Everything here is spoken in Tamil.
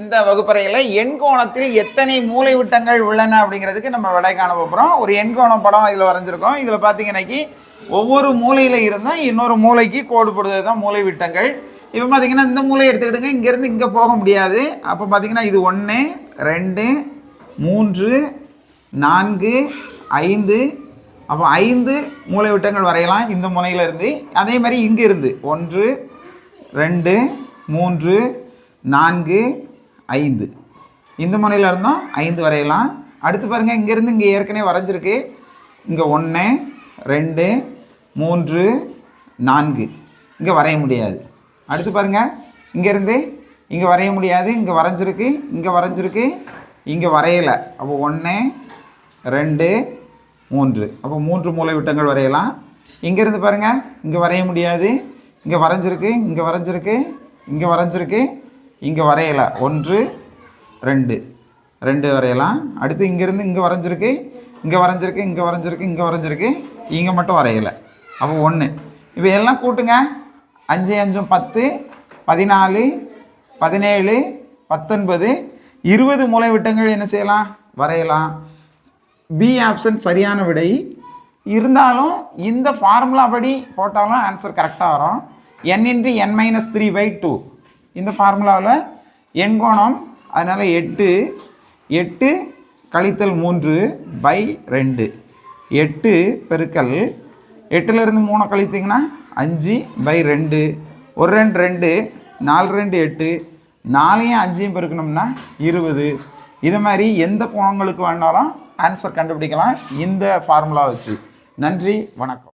இந்த வகுப்பறையில் எண்கோணத்தில் எத்தனை மூலைவிட்டங்கள் உள்ளன அப்படிங்கிறதுக்கு நம்ம விடை காண போகிறோம். ஒரு எண்கோணம் படம் இதில் வரைஞ்சிருக்கோம். இதில் பார்த்தீங்கன்னாக்கி ஒவ்வொரு மூலையில் இருந்தால் இன்னொரு மூலைக்கு கோடு போடுறது தான் மூலைவிட்டங்கள். இப்போ பார்த்தீங்கன்னா இந்த மூலையை எடுத்துக்கிட்டுங்க, இங்கேருந்து இங்கே போக முடியாது. அப்போ பார்த்தீங்கன்னா இது 1 2 3 4 5. அப்போ 5 மூலைவிட்டங்கள் வரையலாம் இந்த முனையிலிருந்து. அதே மாதிரி இங்கே இருந்து 1 2 3 4 5 இந்த முனையில் இருந்தோம் 5 வரையலாம். அடுத்து பாருங்கள், இங்கேருந்து இங்கே ஏற்கனவே வரைஞ்சிருக்கு. இங்கே 1 2 3 4 இங்கே வரைய முடியாது. அடுத்து பாருங்கள், இங்கேருந்து இங்கே வரைய முடியாது. இங்கே வரைஞ்சிருக்கு, இங்கே வரைஞ்சிருக்கு, இங்கே வரையலை. அப்போ 1 2 3 அப்போ 3 மூலைவிட்டங்கள் வரையலாம். இங்கேருந்து பாருங்கள், இங்கே வரைய முடியாது. இங்கே வரைஞ்சிருக்கு, இங்கே வரைஞ்சிருக்கு, இங்கே வரைஞ்சிருக்கு, இங்கே வரையலை. 1 2 வரையலாம். அடுத்து இங்கேருந்து இங்கே வரைஞ்சிருக்கு, இங்கே வரைஞ்சிருக்கு, இங்கே வரைஞ்சிருக்கு, இங்கே வரைஞ்சிருக்கு, இங்கே மட்டும் வரையலை. அப்போ 1. இப்போ எல்லாம் கூட்டுங்க. 5 5 10 14 17 19 20 மூலைவிட்டங்கள் என்ன செய்யலாம், வரையலாம். பி ஆப்ஷன் சரியான விடை. இருந்தாலும் இந்த ஃபார்முலா படி போட்டாலும் ஆன்சர் கரெக்டாக வரும். n × n-3/2 இந்த ஃபார்முலாவில் எண்கோணம். அதனால் 8 8 கழித்தல் 3/2 8 பெருக்கல் 8லேருந்து 3 கழித்திங்கன்னா 5/2 1 2 2 4 2 8 4ஐயும் 5ஐயும் பெருக்கணும்னா 20. இது மாதிரி எந்த கோணங்களுக்கு வேணாலும் ஆன்சர் கண்டுபிடிக்கலாம் இந்த ஃபார்முலா வச்சு. நன்றி, வணக்கம்.